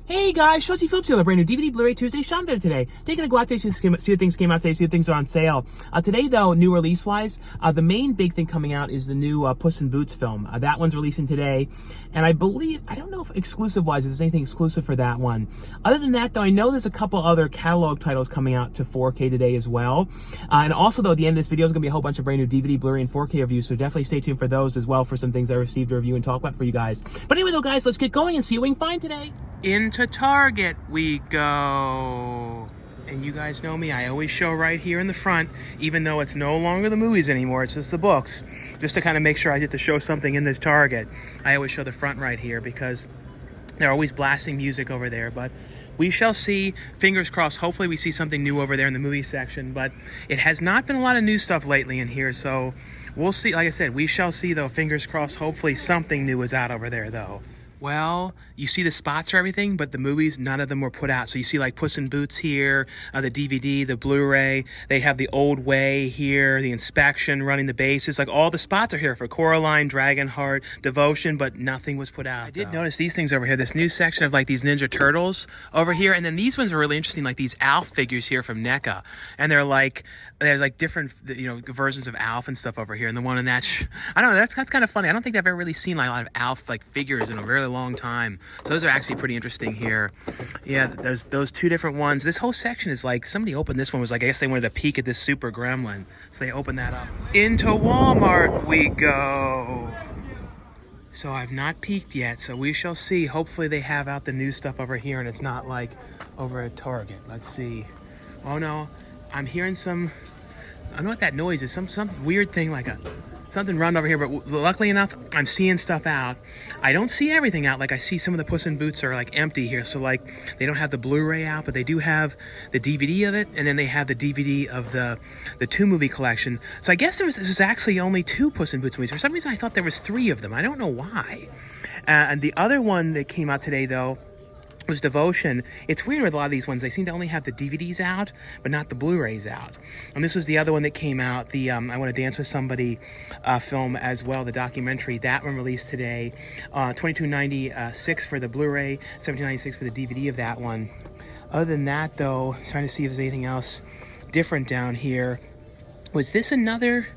Hey guys, Schultzy Phillips here, the brand new DVD Blu-ray Tuesday Sean video today. Taking a go out today, see what things came out today, see what things are on sale. Today though, new release-wise, the main big thing coming out is the new Puss in Boots film. That one's releasing today, and I don't know if exclusive-wise, if there's anything exclusive for that one. Other than that though, I know there's a couple other catalog titles coming out to 4K today as well. And also though, at the end of this video is going to be a whole bunch of brand new DVD, Blu-ray, and 4K reviews, so definitely stay tuned for those as well for some things I received a review and talk about for you guys. But anyway though guys, let's get going and see what we can find today. Into Target we go. And you guys know me, I always show right here in the front, even though it's no longer the movies anymore, it's just the books. Just to kind of make sure I get to show something in this Target, I always show the front right here because they're always blasting music over there. But we shall see, fingers crossed, hopefully we see something new over there in the movie section. But it has not been a lot of new stuff lately in here, so we'll see. Like I said, we shall see though, fingers crossed, hopefully something new is out over there though. Well, you see the spots for everything, but the movies, none of them were put out. So you see like Puss in Boots here, the DVD, the Blu-ray. They have the Old Way here, the Inspection, Running the Bases. Like all the spots are here for Coraline, Dragonheart, Devotion, but nothing was put out. I did notice these things over here, this new section of like these Ninja Turtles over here. And then these ones are really interesting, like these Alf figures here from NECA. And they're like different, versions of Alf and stuff over here. And the one in that, I don't know, that's kind of funny. I don't think I've ever really seen like a lot of Alf like figures in a really long time. So those are actually pretty interesting here. Yeah, those two different ones. This whole section is like, somebody opened this one, was like, I guess they wanted a peek at this Super Gremlin. So they opened that up. Into Walmart we go. So I've not peeked yet, so we shall see. Hopefully they have out the new stuff over here and it's not like over at Target. Let's see. Oh no, I'm hearing some, I don't know what that noise is. Some weird thing, like something run over here, but luckily enough, I'm seeing stuff out. I don't see everything out. Like I see some of the Puss in Boots are like empty here. So like they don't have the Blu-ray out, but they do have the DVD of it. And then they have the DVD of the two movie collection. So I guess there was actually only two Puss in Boots movies. For some reason, I thought there was three of them. I don't know why. And the other one that came out today though, was Devotion. It's weird with a lot of these ones. They seem to only have the DVDs out, but not the Blu-rays out. And this was the other one that came out, the I Want to Dance with Somebody film as well, the documentary. That one released today. $22.96 for the Blu-ray, $17.96 for the DVD of that one. Other than that, though, trying to see if there's anything else different down here. Was this another?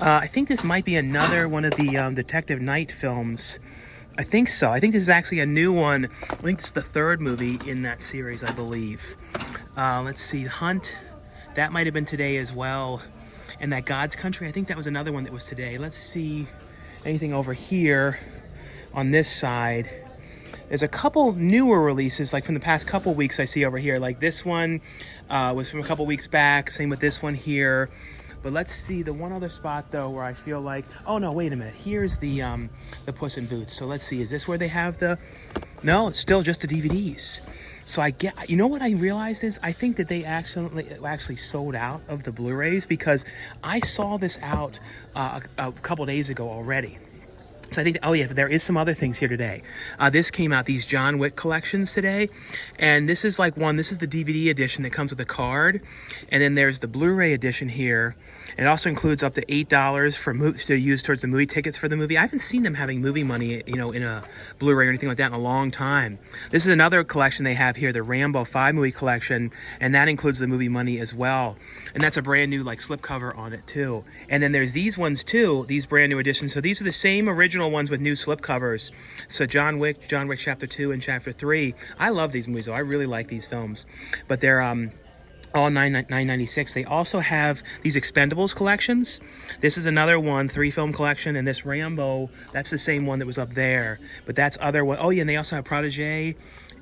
I think this might be another one of the Detective Knight films. I think so. I think this is actually a new one. I think it's the third movie in that series, I believe. Let's see. Hunt. That might have been today as well. And that God's Country, I think that was another one that was today. Let's see anything over here on this side. There's a couple newer releases, like from the past couple weeks I see over here. Like this one was from a couple weeks back. Same with this one here. But let's see the one other spot though where I feel like, oh no, wait a minute. Here's the Puss in Boots. So let's see, is this where they have the? No, it's still just the DVDs. So I get, you know what I realized is I think that they actually sold out of the Blu-rays because I saw this out a couple days ago already. So I think, oh yeah, there is some other things here today. This came out, these John Wick collections today. And this is like this is the DVD edition that comes with a card. And then there's the Blu-ray edition here. It also includes up to $8 to use towards the movie tickets for the movie. I haven't seen them having movie money, in a Blu-ray or anything like that in a long time. This is another collection they have here, the Rambo 5 movie collection. And that includes the movie money as well. And that's a brand new like slipcover on it too. And then there's these ones too, these brand new editions. So these are the same original ones with new slipcovers. So John Wick Chapter 2 and Chapter 3. I love these movies though. I really like these films. But they're all $9.96. They also have these Expendables collections. This is another one, 3-film collection, and this Rambo, that's the same one that was up there. But that's other one. Oh yeah, and they also have Protégé,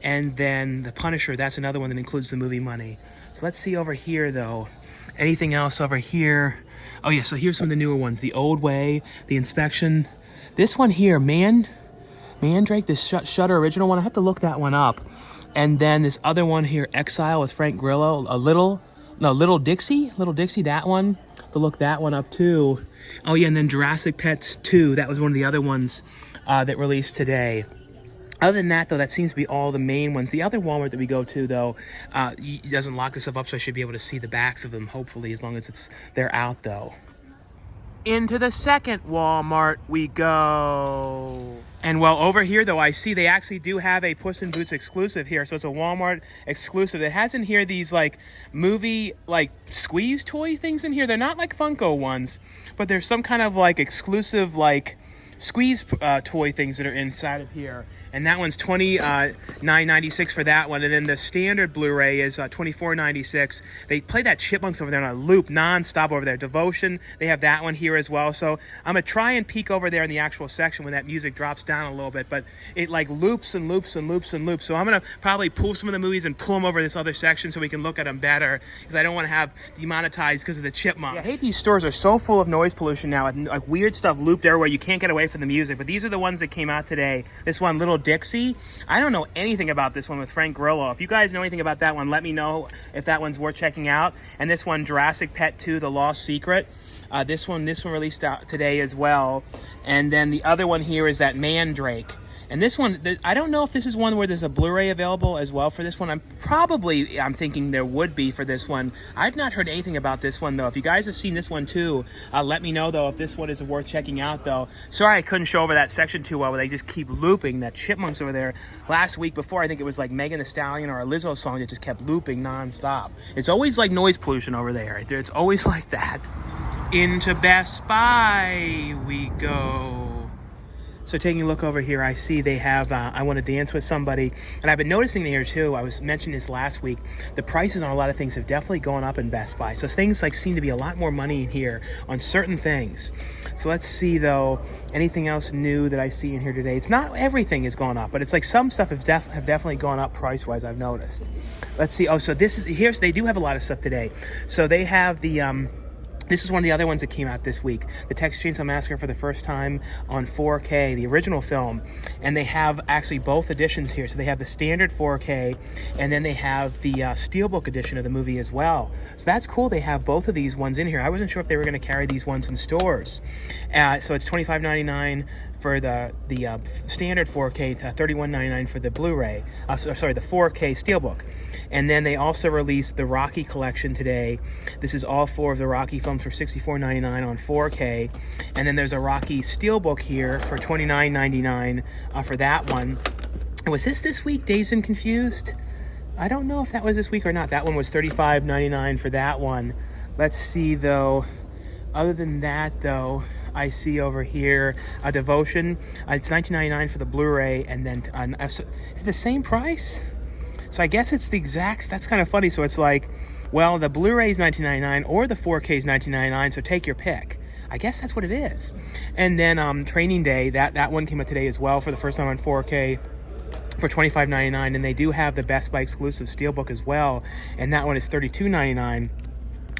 and then the Punisher. That's another one that includes the movie money. So let's see over here though. Anything else over here? Oh yeah, so here's some of the newer ones. The Old Way, the Inspection. This one here, Mandrake, this Shudder original one. I have to look that one up. And then this other one here, Exile with Frank Grillo. Little Dixie, that one. To look that one up too. Oh yeah, and then Jurassic Pets 2. That was one of the other ones that released today. Other than that, though, that seems to be all the main ones. The other Walmart that we go to, though, doesn't lock this stuff up, so I should be able to see the backs of them, hopefully, as long as they're out, though. Into the second Walmart we go. And well, over here, though, I see they actually do have a Puss in Boots exclusive here. So it's a Walmart exclusive. It has in here these, like, movie, like, squeeze toy things in here. They're not like Funko ones, but there's some kind of, like, exclusive, like, squeeze toy things that are inside of here. And that one's $29.96 for that one. And then the standard Blu-ray is $24.96. They play that Chipmunks over there on a loop non-stop over there. Devotion, they have that one here as well. So I'm going to try and peek over there in the actual section when that music drops down a little bit. But it like loops and loops and loops and loops. So I'm going to probably pull some of the movies and pull them over this other section so we can look at them better. Because I don't want to have demonetized because of the Chipmunks. Yeah, I hate these stores are so full of noise pollution now. And like weird stuff looped everywhere. You can't get away from the music. But these are the ones that came out today. This one, Little Dixie. I don't know anything about this one with Frank Grillo. If you guys know anything about that one, let me know if that one's worth checking out. And this one, Jurassic Pet 2, The Lost Secret. This one released out today as well. And then the other one here is that Mandrake. And this one, I don't know if this is one where there's a Blu-ray available as well for this one. I'm thinking there would be for this one. I've not heard anything about this one, though. If you guys have seen this one, too, let me know, though, if this one is worth checking out, though. Sorry I couldn't show over that section too well, where they just keep looping that Chipmunks over there. Last week before, I think it was like Megan Thee Stallion or a Lizzo song that just kept looping nonstop. It's always like noise pollution over there. It's always like that. Into Best Buy we go. So taking a look over here, I see they have I Want to Dance with Somebody. And I've been noticing here, too, I was mentioning this last week, the prices on a lot of things have definitely gone up in Best Buy. So things like seem to be a lot more money in here on certain things. So let's see, though, anything else new that I see in here today. It's not everything has gone up, but it's like some stuff have definitely gone up price-wise, I've noticed. Let's see. Oh, so they do have a lot of stuff today. So they have the... This is one of the other ones that came out this week. The Texas Chainsaw Massacre for the first time on 4K, the original film. And they have actually both editions here. So they have the standard 4K, and then they have the Steelbook edition of the movie as well. So that's cool. They have both of these ones in here. I wasn't sure if they were going to carry these ones in stores. So it's $25.99 for the standard 4K, $31.99 for the Blu-ray. The 4K Steelbook. And then they also released the Rocky collection today. This is all 4 of the Rocky films for $64.99 on 4K. And then there's a Rocky Steelbook here for $29.99 for that one. And was this week, Dazed and Confused? I don't know if that was this week or not. That one was $35.99 for that one. Let's see, though. Other than that, though, I see over here a Devotion. It's $19.99 for the Blu-ray, and then is it the same price? So I guess it's the exact. That's kind of funny. So it's like, well, the Blu-ray is $19.99 or the 4K is $19.99. So take your pick. I guess that's what it is. And then Training Day, that one came out today as well for the first time on 4K for $25.99, and they do have the Best Buy exclusive Steelbook as well, and that one is $32.99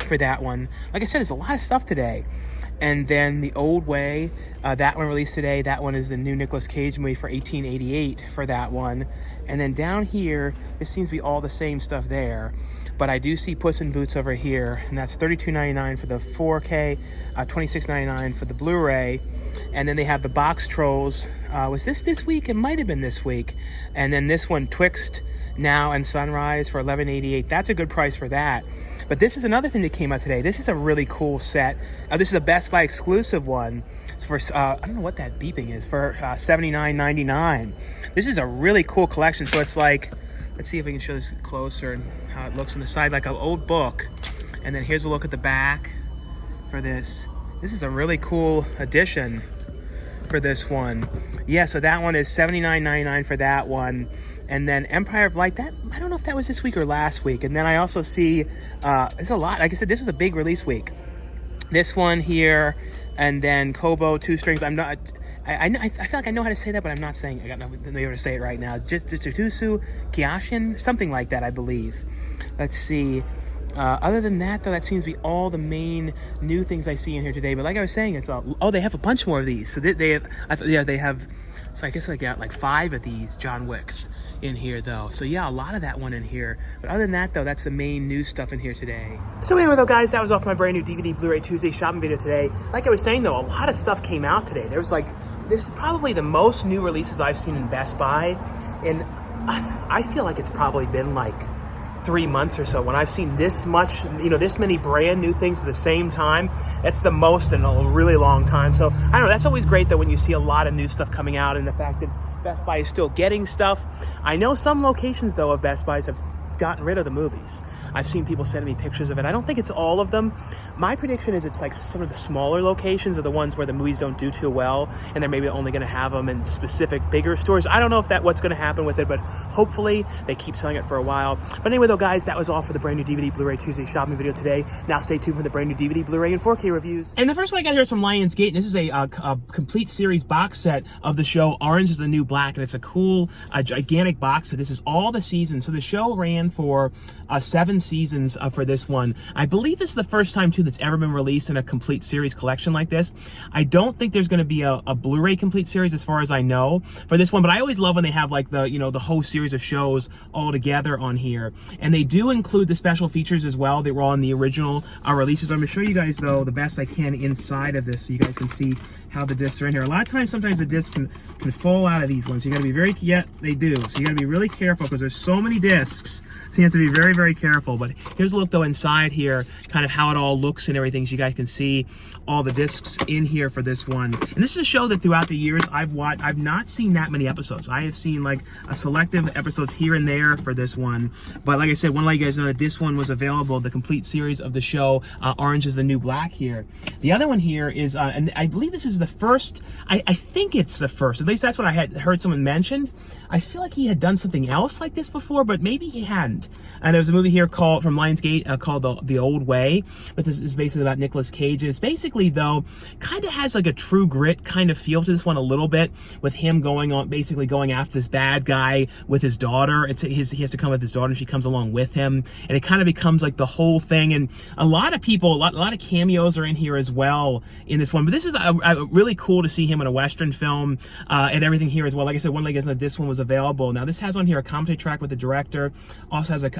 for that one. Like I said, there's a lot of stuff today. And then The Old Way, that one released today. That one is the new Nicolas Cage movie for $18.88 for that one. And then down here, this seems to be all the same stuff there. But I do see Puss in Boots over here, and that's $32.99 for the 4K, $26.99 for the Blu-ray. And then they have the Box Trolls. Was this week? It might have been this week. And then this one, Twixt Now and Sunrise for $11.88. That's a good price for that. But this is another thing that came out today. This is a really cool set. This is a Best Buy exclusive one. It's for I don't know what that beeping is, for $79.99. This is a really cool collection. So it's like, let's see if we can show this closer and how it looks on the side, like an old book. And then here's a look at the back for this. This is a really cool edition for this one. Yeah, so that one is $79.99 for that one. And then Empire of Light, that I don't know if that was this week or last week. And then I also see, it's a lot. Like I said, this is a big release week. This one here, and then Kobo 2 strings. I feel like I know how to say that, but I'm not saying. I got nothing to say it right now. Just Jitsutusu Kiashin, something like that, I believe. Let's see. Other than that, though, that seems to be all the main new things I see in here today. But like I was saying, it's all. Oh, they have a bunch more of these. So they have. So I guess I got like 5 of these John Wicks in here, though. So yeah, a lot of that one in here. But other than that, though, that's the main new stuff in here today. So anyway, though, guys, that was all for my brand new DVD Blu-ray Tuesday shopping video today. Like I was saying, though, a lot of stuff came out today. There was like, this is probably the most new releases I've seen in Best Buy. And I feel like it's probably been like 3 months or so when I've seen this much, this many brand new things at the same time. That's the most in a really long time. So I don't know, that's always great though when you see a lot of new stuff coming out, and the fact that Best Buy is still getting stuff. I know some locations though of Best Buys have gotten rid of the movies. I've seen people sending me pictures of it. I don't think it's all of them. My prediction is it's like some of the smaller locations are the ones where the movies don't do too well, and they're maybe only going to have them in specific bigger stores. I don't know if that's what's going to happen with it, but hopefully they keep selling it for a while. But anyway though, guys, that was all for the brand new DVD Blu-ray Tuesday shopping video today. Now stay tuned for the brand new DVD Blu-ray and 4K reviews. And the first one I got here is from Lionsgate, and this is a complete series box set of the show Orange is the New Black, and it's a cool, gigantic box set. This is all the seasons. So the show ran for 7 seasons for this one. I believe this is the first time too that's ever been released in a complete series collection like this. I don't think there's going to be a Blu-ray complete series as far as I know for this one, but I always love when they have like the the whole series of shows all together on here. And they do include the special features as well. They were all in the original releases. I'm going to show you guys though the best I can inside of this so you guys can see how the discs are in here. A lot of times, sometimes the discs can fall out of these ones. So you got to be very, they do. So you got to be really careful because there's so many discs. So you have to be very, very careful. But here's a look though inside here, kind of how it all looks and everything. So you guys can see all the discs in here for this one. And this is a show that throughout the years I've watched. I've not seen that many episodes. I have seen like a selective episodes here and there for this one. But like I said, want to let you guys know that this one was available, the complete series of the show Orange is the New Black here. The other one here is, and I believe this is the first, I think it's the first, at least that's what I had heard someone mentioned. I feel like he had done something else like this before, but maybe he hadn't. And there was a movie here called, from Lionsgate, called The Old Way, but this is basically about Nicolas Cage, and it's basically, though, kind of has like a True Grit kind of feel to this one a little bit, with him basically going after this bad guy with his daughter. He has to come with his daughter, and she comes along with him, and it kind of becomes like the whole thing, and a lot of people, a lot of cameos are in here as well in this one, but this is really cool to see him in a Western film and everything here as well. Like I said, one leg is that this one was available. Now this has on here a commentary track with the director, also has a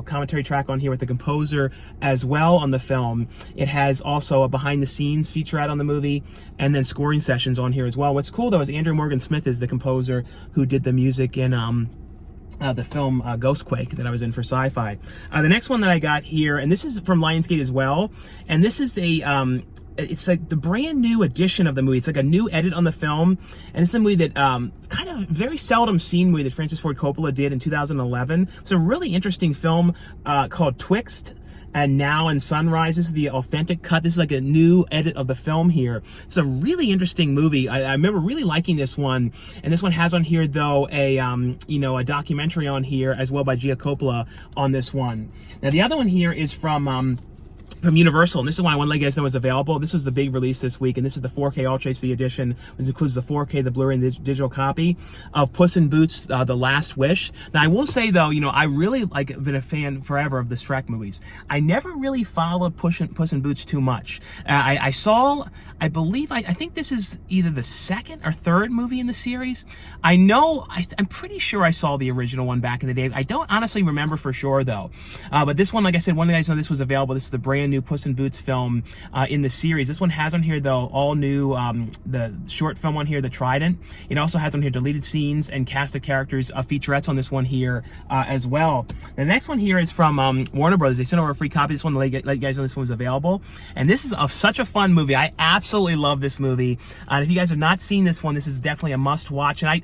commentary track on here with the composer as well on the film. It has also a behind the scenes featurette on the movie, and then scoring sessions on here as well. What's cool though is Andrew Morgan Smith is the composer who did the music in the film Ghostquake that I was in for Sci-Fi. The next one that I got here, and this is from Lionsgate as well, and this is it's like the brand new edition of the movie. It's like a new edit on the film, and it's a movie that kind of very seldom seen movie that Francis Ford Coppola did in 2011. It's a really interesting film called Twixt and Now and Sunrise. This is the authentic cut. This is like a new edit of the film here. It's a really interesting movie. I remember really liking this one, and this one has on here though a documentary on here as well by Gia Coppola on this one. Now the other one here is from Universal, and this is one I want to let you guys know is available. This was the big release this week, and this is the 4K Ultra HD edition, which includes the 4K, the Blu-ray, and the digital copy of Puss in Boots: The Last Wish. Now, I will say though, I really been a fan forever of the Shrek movies. I never really followed Puss in Boots too much. I think this is either the second or third movie in the series. I'm pretty sure I saw the original one back in the day. I don't honestly remember for sure though. But this one, like I said, one of the guys know this was available. This is the brand new Puss in Boots film in the series. This one has on here though all new the short film on here, The Trident. It also has on here deleted scenes and cast of characters featurettes on this one here as well. The next one here is from Warner Brothers. They sent over a free copy. This one to let you guys know this one was available, and this is such a fun movie. I absolutely love this movie, and if you guys have not seen this one, this is definitely a must watch. And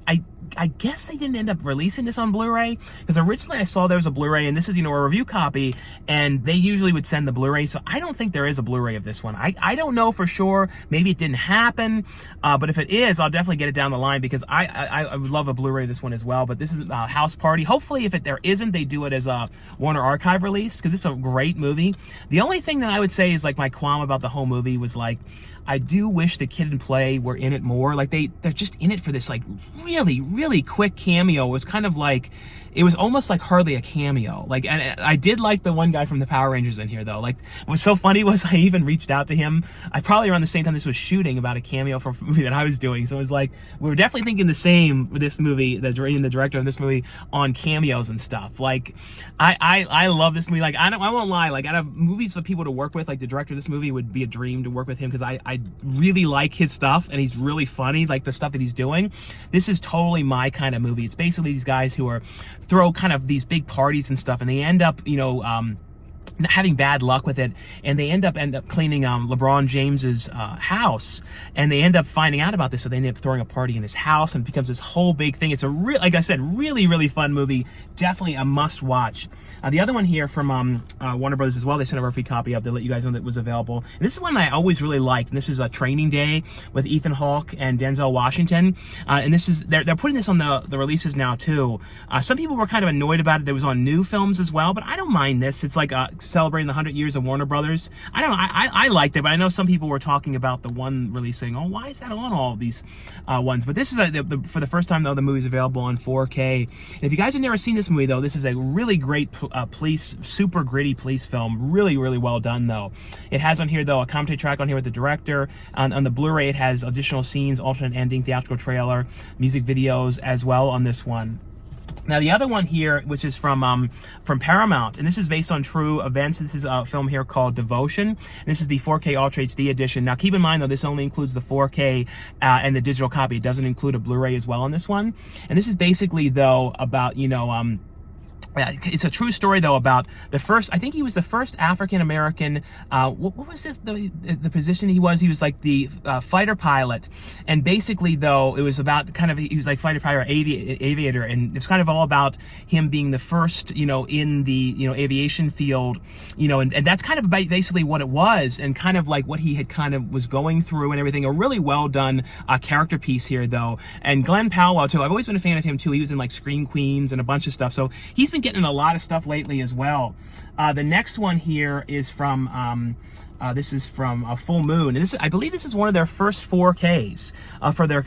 I guess they didn't end up releasing this on Blu-ray, because originally I saw there was a Blu-ray, and this is, a review copy, and they usually would send the Blu-ray, so I don't think there is a Blu-ray of this one. I don't know for sure. Maybe it didn't happen, but if it is, I'll definitely get it down the line, because I would love a Blu-ray of this one as well. But this is a House Party. Hopefully, if there isn't, they do it as a Warner Archive release, because it's a great movie. The only thing that I would say is, my qualm about the whole movie was, I do wish the kid and play were in it more. They're just in it for this, really, really quick cameo. It was kind of it was almost hardly a cameo. And I did like the one guy from the Power Rangers in here, though. What was so funny was I even reached out to him. I probably around the same time this was shooting about a cameo for a movie that I was doing. So it was we were definitely thinking the same with this movie, the director of this movie, on cameos and stuff. I love this movie. I won't lie. Out of movies for people to work with, the director of this movie would be a dream to work with him, because I really like his stuff, and he's really funny, the stuff that he's doing. This is totally my kind of movie. It's basically these guys who throw kind of these big parties and stuff, and they end up, having bad luck with it, and they end up cleaning LeBron James's house, and they end up finding out about this, so they end up throwing a party in his house, and it becomes this whole big thing. It's a like I said, really fun movie. Definitely a must watch. The other one here from Warner Brothers as well, they sent a free copy of to let you guys know that it was available. And this is one I always really liked, and this is a Training Day with Ethan Hawke and Denzel Washington, and this is they're putting this on the releases now too. Some people were kind of annoyed about it. It was on new films as well, but I don't mind this. It's like celebrating the 100 years of Warner Brothers. I don't know, I liked it, but I know some people were talking about the one release saying, oh, why is that on all of these ones? But this is for the first time though, the movie's available on 4K. And if you guys have never seen this movie though, this is a really great super gritty police film. Really well done though. It has on here though a commentary track on here with the director. On the Blu-ray it has additional scenes, alternate ending, theatrical trailer, music videos as well on this one. Now the other one here, which is from Paramount, and this is based on true events. This is a film here called Devotion, and this is the 4K Ultra HD edition. Now keep in mind though, this only includes the 4K and the digital copy. It doesn't include a Blu-ray as well on this one. And this is basically though about, it's a true story though about the first, I think he was the first African-American, what was the position he was? He was like the fighter pilot. And basically though, it was about kind of, he was like fighter pilot or aviator, and it's kind of all about him being the first, in the, aviation field, and that's kind of basically what it was, and kind of like what he had kind of was going through and everything. A really well done character piece here though. And Glenn Powell too, I've always been a fan of him too. He was in like Scream Queens and a bunch of stuff. So he's been getting a lot of stuff lately as well. The next one here is from this is from Full Moon, and this I believe this is one of their first 4Ks for their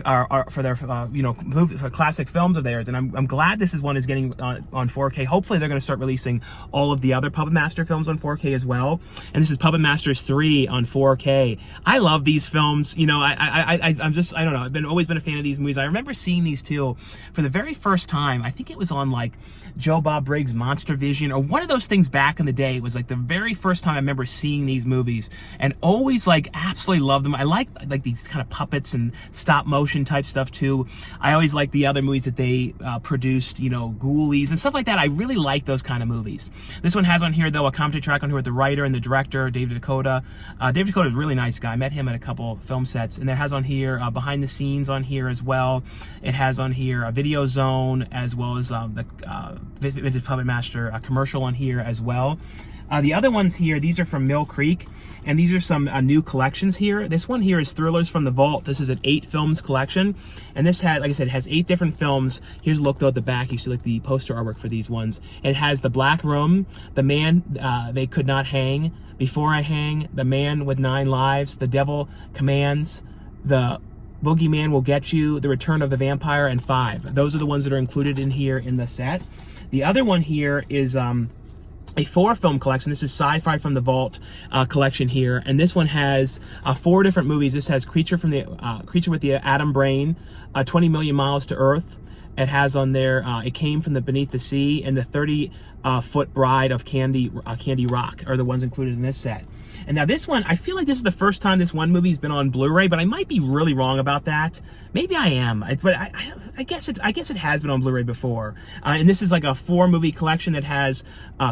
movie, for classic films of theirs, and I'm glad this is one is getting on 4K. Hopefully they're going to start releasing all of the other Puppet Master films on 4K as well. And this is Puppet Masters 3 on 4K. I love these films. I'm don't know. I've always been a fan of these movies. I remember seeing these two for the very first time. I think it was on like Joe Bob Briggs' Monster Vision or one of those things back in the day. It was like the very first time I remember seeing these movies, and always like absolutely loved them. I like these kind of puppets and stop motion type stuff too. I always like the other movies that they produced, Ghoulies and stuff like that. I really like those kind of movies. This one has on here though a commentary track on here with the writer and the director, David Dakota. David Dakota is a really nice guy. I met him at a couple film sets, and it has on here behind the scenes on here as well. It has on here a Video Zone as well as the Vintage Puppet Master commercial on here as well. The other ones here, these are from Mill Creek, and these are some new collections here. This one here is Thrillers from the Vault. This is an 8 films collection, and this had, like I said, it has 8 different films. Here's a look though at the back. You see like the poster artwork for these ones. And it has The Black Room, The Man They Could Not Hang, Before I Hang, The Man with 9 Lives, The Devil Commands, The Boogeyman Will Get You, The Return of the Vampire, and 5. Those are the ones that are included in here in the set. The other one here is a 4-film collection. This is Sci-Fi from the Vault collection here, and this one has 4 different movies. This has Creature with the Atom Brain, 20 Million Miles to Earth. It has on there It Came from the Beneath the Sea, and the 30-Foot Bride of Candy Rock are the ones included in this set. And now this one, I feel like this is the first time this one movie's been on Blu-ray, but I might be really wrong about that. Maybe I am, but I guess it has been on Blu-ray before. And this is like a 4-movie collection that has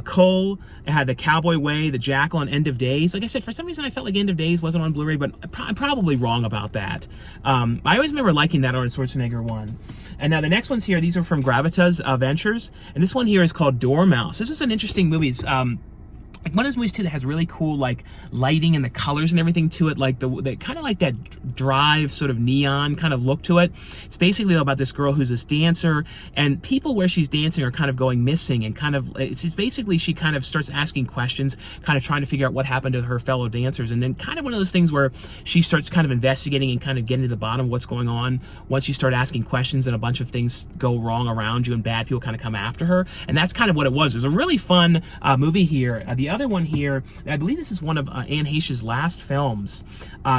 Cole, it had The Cowboy Way, The Jackal, and End of Days. Like I said, for some reason I felt like End of Days wasn't on Blu-ray, but I'm probably wrong about that. I always remember liking that Arnold Schwarzenegger one. And now the next ones here, these are from Gravitas Ventures, and this one here is called Dormouse. This is an interesting movie. It's like one of those movies too that has really cool like lighting and the colors and everything to it, like the kind of like that Drive sort of neon kind of look to it. It's basically about this girl who's this dancer, and people where she's dancing are kind of going missing, and kind of it's basically she kind of starts asking questions, kind of trying to figure out what happened to her fellow dancers, and then kind of one of those things where she starts kind of investigating and kind of getting to the bottom of what's going on. Once you start asking questions, and a bunch of things go wrong around you, and bad people kind of come after her, and that's kind of what it was. It was a really fun movie here. The other one here, I believe this is one of Anne Heche's last films.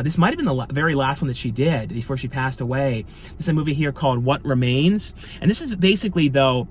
This might have been the very last one that she did before she passed away. This is a movie here called What Remains, and this is basically though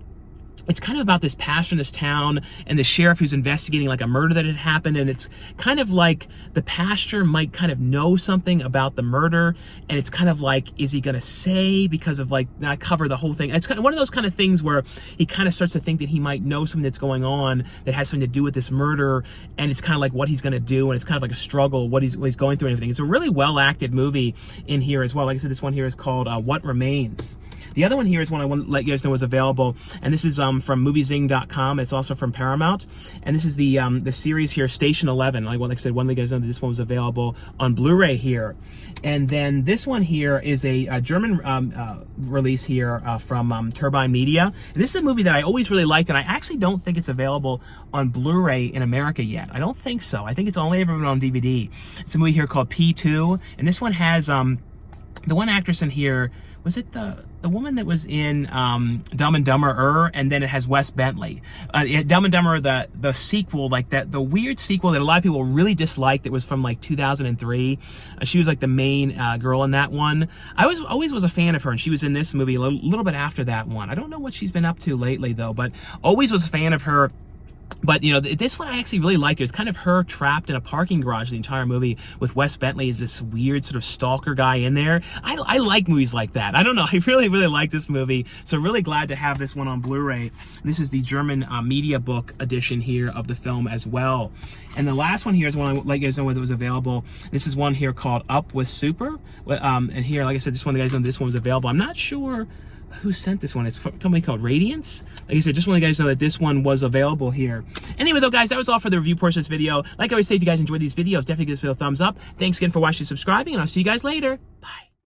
it's kind of about this pastor in this town and the sheriff who's investigating like a murder that had happened, and it's kind of like the pastor might kind of know something about the murder, and it's kind of like, is he gonna say, because of like not cover the whole thing. It's kind of one of those kind of things where he kind of starts to think that he might know something that's going on that has something to do with this murder, and it's kind of like what he's gonna do, and it's kind of like a struggle, what he's going through and everything. It's a really well acted movie in here as well. Like I said, this one here is called What Remains. The other one here is one I want to let you guys know is available, and this is from moviezing.com. It's also from Paramount, and this is the series here, Station 11. Like I said, one of you guys know that this one was available on Blu-ray here. And then this one here is a German release here from Turbine Media. And this is a movie that I always really liked, and I actually don't think it's available on Blu-ray in America yet. I don't think so. I think it's only ever been on DVD. It's a movie here called P2, and this one has the one actress in here. Was it the woman that was in Dumb and Dumber, and then it has Wes Bentley. Dumb and Dumber, the sequel, like the weird sequel that a lot of people really disliked, that was from like 2003. She was like the main girl in that one. I always was a fan of her, and she was in this movie a little bit after that one. I don't know what she's been up to lately though, but always was a fan of her. But, you know, this one I actually really liked. It was kind of her trapped in a parking garage the entire movie, with Wes Bentley as this weird sort of stalker guy in there. I like movies like that. I don't know. I really, really like this movie. So really glad to have this one on Blu-ray. This is the German media book edition here of the film as well. And the last one here is one I let you guys know whether it was available. This is one here called Up with Super. And here, like I said, just one of the guys know this one was available. I'm not sure who sent this one. It's a company called Radiance. Like I said, just want you guys to know that this one was available here. Anyway, though, guys, that was all for the review portion of this video. Like I always say, if you guys enjoyed these videos, definitely give this video a thumbs up. Thanks again for watching and subscribing, and I'll see you guys later. Bye.